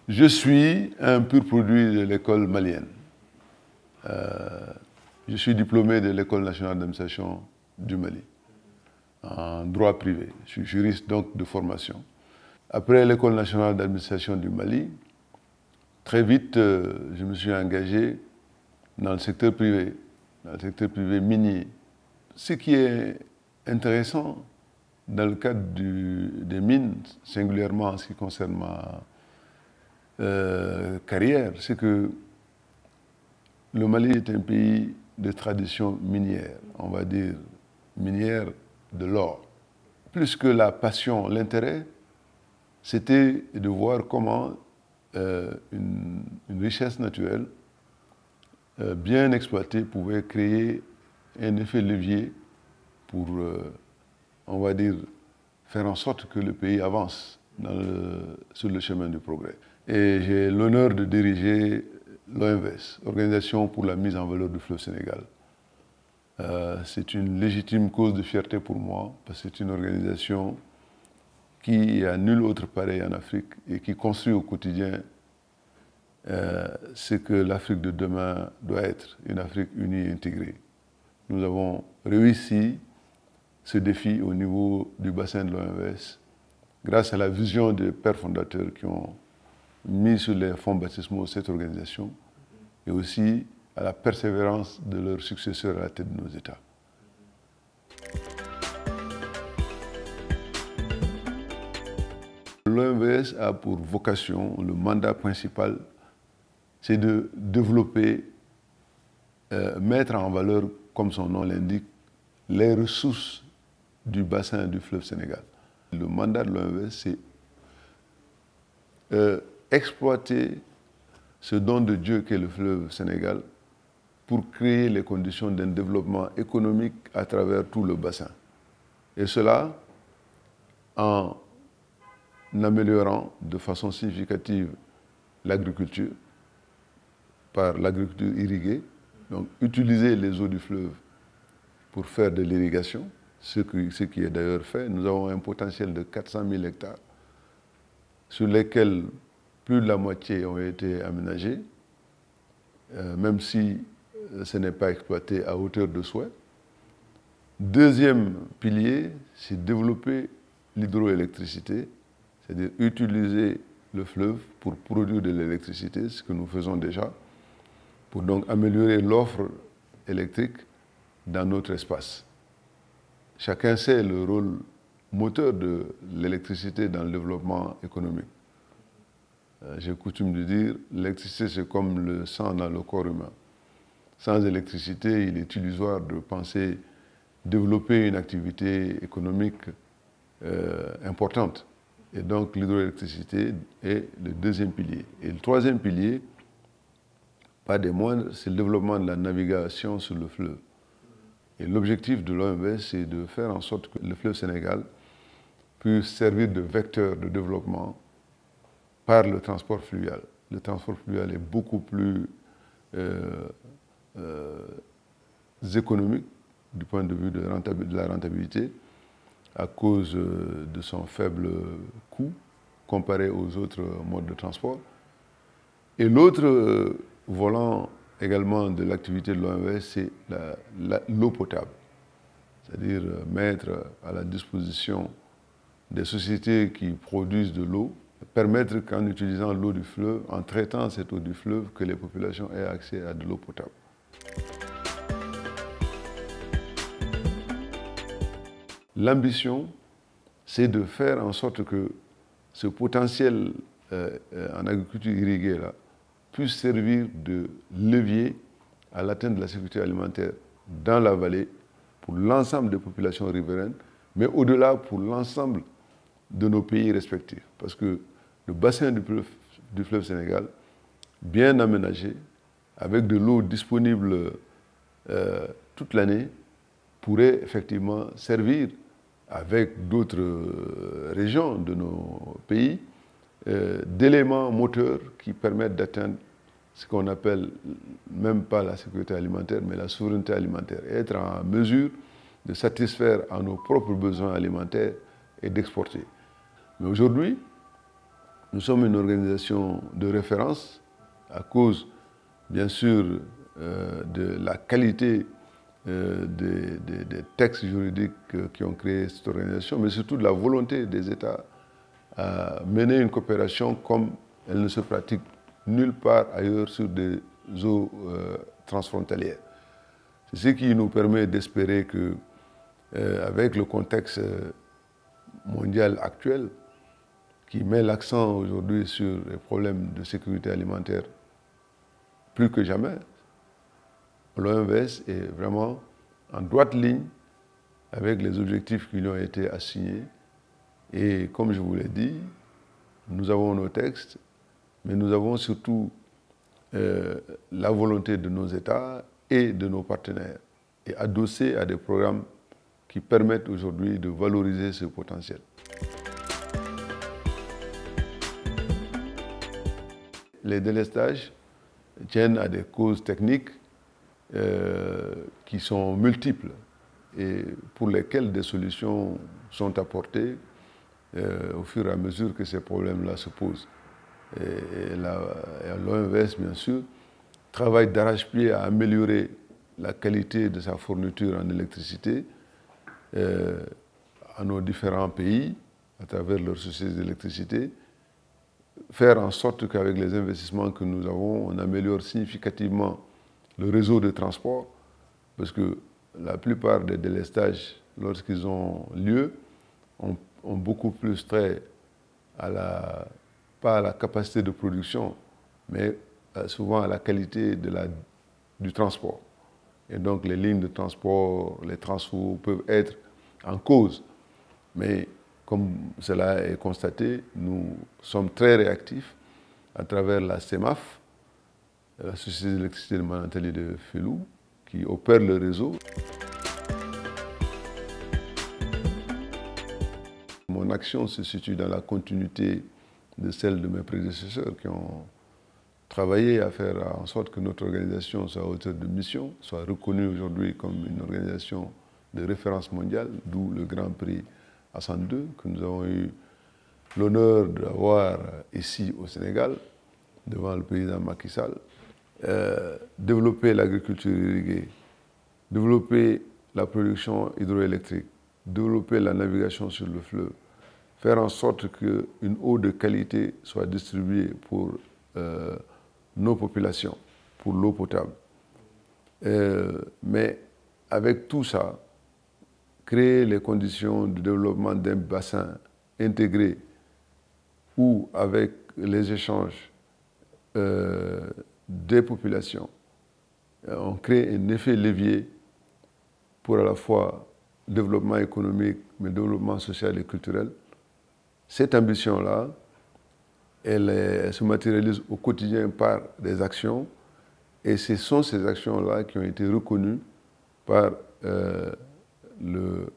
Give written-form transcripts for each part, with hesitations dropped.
Je suis un pur produit de l'école malienne. Je suis diplômé de l'École nationale d'administration du Mali, en droit privé. Je suis juriste donc de formation. Après l'École nationale d'administration du Mali, très vite, je me suis engagé dans le secteur privé minier. Ce qui est intéressant dans le cadre des mines, singulièrement en ce qui concerne ma carrière, c'est que le Mali est un pays de tradition minière, on va dire minière de l'or. Plus que la passion, l'intérêt, c'était de voir comment une richesse naturelle bien exploitée pouvait créer un effet levier pour, on va dire, faire en sorte que le pays avance sur le chemin du progrès. Et j'ai l'honneur de diriger l'OMVS, Organisation pour la mise en valeur du fleuve Sénégal. C'est une légitime cause de fierté pour moi, parce que c'est une organisation qui a nul autre pareil en Afrique et qui construit au quotidien ce que l'Afrique de demain doit être, une Afrique unie et intégrée. Nous avons réussi ce défi au niveau du bassin de l'OMVS grâce à la vision des pères fondateurs qui ont mis sur les fonds baptismaux cette organisation et aussi à la persévérance de leurs successeurs à la tête de nos États. L'OMVS a pour vocation, le mandat principal, c'est de développer, mettre en valeur, comme son nom l'indique, les ressources du bassin du fleuve Sénégal. Le mandat de l'OMVS, c'est exploiter ce don de Dieu qu'est le fleuve Sénégal pour créer les conditions d'un développement économique à travers tout le bassin. Et cela en améliorant de façon significative l'agriculture, par l'agriculture irriguée, donc utiliser les eaux du fleuve pour faire de l'irrigation, ce qui est d'ailleurs fait. Nous avons un potentiel de 400 000 hectares sur lesquels plus de la moitié ont été aménagés, même si ce n'est pas exploité à hauteur de souhait. Deuxième pilier, c'est développer l'hydroélectricité, c'est-à-dire utiliser le fleuve pour produire de l'électricité, ce que nous faisons déjà, pour donc améliorer l'offre électrique dans notre espace. Chacun sait le rôle moteur de l'électricité dans le développement économique. J'ai coutume de dire, l'électricité c'est comme le sang dans le corps humain. Sans électricité, il est illusoire de penser développer une activité économique importante. Et donc l'hydroélectricité est le deuxième pilier. Et le troisième pilier, pas des moindres, c'est le développement de la navigation sur le fleuve. Et l'objectif de l'OMVS, c'est de faire en sorte que le fleuve Sénégal puisse servir de vecteur de développement par le transport fluvial. Le transport fluvial est beaucoup plus économique du point de vue de la rentabilité à cause de son faible coût comparé aux autres modes de transport. Et l'autre volant également de l'activité de l'OMVS, c'est l'eau potable, c'est-à-dire mettre à la disposition des sociétés qui produisent de l'eau, permettre qu'en utilisant l'eau du fleuve, en traitant cette eau du fleuve, que les populations aient accès à de l'eau potable. L'ambition, c'est de faire en sorte que ce potentiel en agriculture irriguée là, puisse servir de levier à l'atteinte de la sécurité alimentaire dans la vallée pour l'ensemble des populations riveraines, mais au-delà pour l'ensemble de nos pays respectifs. Parce que le bassin du fleuve Sénégal, bien aménagé, avec de l'eau disponible toute l'année, pourrait effectivement servir avec d'autres régions de nos pays d'éléments moteurs qui permettent d'atteindre ce qu'on appelle même pas la sécurité alimentaire, mais la souveraineté alimentaire. Et être en mesure de satisfaire à nos propres besoins alimentaires et d'exporter. Mais aujourd'hui, Nous sommes une organisation de référence à cause, bien sûr, de la qualité des textes juridiques qui ont créé cette organisation, mais surtout de la volonté des États à mener une coopération comme elle ne se pratique nulle part ailleurs sur des eaux transfrontalières. C'est ce qui nous permet d'espérer que, avec le contexte mondial actuel, qui met l'accent aujourd'hui sur les problèmes de sécurité alimentaire plus que jamais, l'OMVS est vraiment en droite ligne avec les objectifs qui lui ont été assignés. Et comme je vous l'ai dit, nous avons nos textes, mais nous avons surtout la volonté de nos États et de nos partenaires, et adossés à des programmes qui permettent aujourd'hui de valoriser ce potentiel. Les délestages tiennent à des causes techniques qui sont multiples et pour lesquelles des solutions sont apportées au fur et à mesure que ces problèmes-là se posent. Et l'OMVS, bien sûr, travaille d'arrache-pied à améliorer la qualité de sa fourniture en électricité à nos différents pays à travers leurs sociétés d'électricité, faire en sorte qu'avec les investissements que nous avons, on améliore significativement le réseau de transport, parce que la plupart des délestages, lorsqu'ils ont lieu, ont beaucoup plus trait à pas à la capacité de production, mais souvent à la qualité du transport. Et donc les lignes de transport, les transfos peuvent être en cause. Mais comme cela est constaté, nous sommes très réactifs à travers la CEMAF, la Société d'électricité de Manantali de Felou, qui opère le réseau. Mon action se situe dans la continuité de celle de mes prédécesseurs qui ont travaillé à faire en sorte que notre organisation soit à hauteur de mission, soit reconnue aujourd'hui comme une organisation de référence mondiale, d'où le Grand Prix Hassan II, que nous avons eu l'honneur d'avoir ici au Sénégal, devant le président Macky Sall. Développer l'agriculture irriguée, développer la production hydroélectrique, développer la navigation sur le fleuve, faire en sorte qu'une eau de qualité soit distribuée pour nos populations, pour l'eau potable. Mais avec tout ça, créer les conditions de développement d'un bassin intégré où, avec les échanges des populations, on crée un effet levier pour à la fois développement économique, mais développement social et culturel. Cette ambition-là, elle se matérialise au quotidien par des actions, et ce sont ces actions-là qui ont été reconnues par le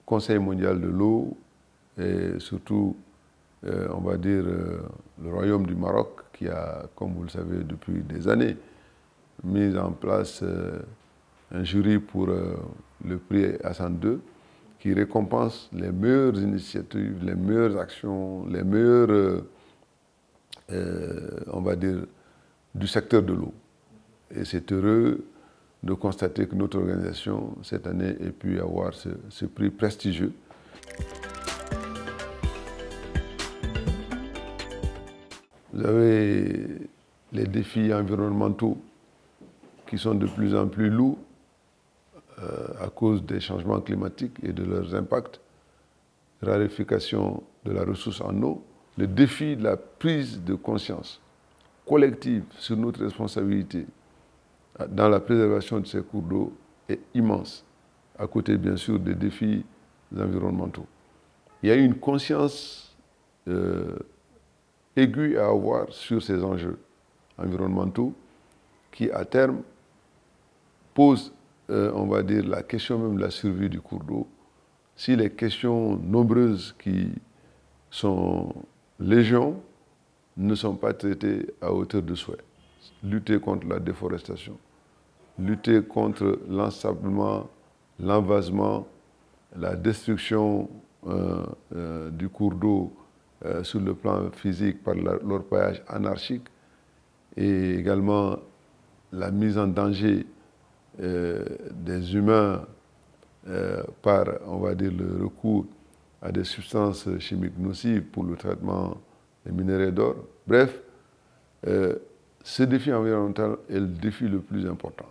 Conseil mondial de l'eau et surtout, on va dire, le Royaume du Maroc qui a, comme vous le savez, depuis des années, mis en place un jury pour le prix Hassan II qui récompense les meilleures initiatives, les meilleures actions, les meilleures, on va dire, du secteur de l'eau. Et c'est heureux de constater que notre organisation, cette année, ait pu avoir ce prix prestigieux. Vous avez les défis environnementaux qui sont de plus en plus lourds à cause des changements climatiques et de leurs impacts, raréfaction de la ressource en eau, le défi de la prise de conscience collective sur notre responsabilité dans la préservation de ces cours d'eau est immense, à côté bien sûr des défis environnementaux. Il y a une conscience aiguë à avoir sur ces enjeux environnementaux qui, à terme, posent, on va dire, la question même de la survie du cours d'eau. Si les questions nombreuses qui sont légion ne sont pas traitées à hauteur de souhait. Lutter contre la déforestation, lutter contre l'ensablement, l'envasement, la destruction du cours d'eau sur le plan physique par l'orpaillage anarchique et également la mise en danger des humains par, on va dire, le recours à des substances chimiques nocives pour le traitement des minerais d'or. Bref, ce défi environnemental est le défi le plus important.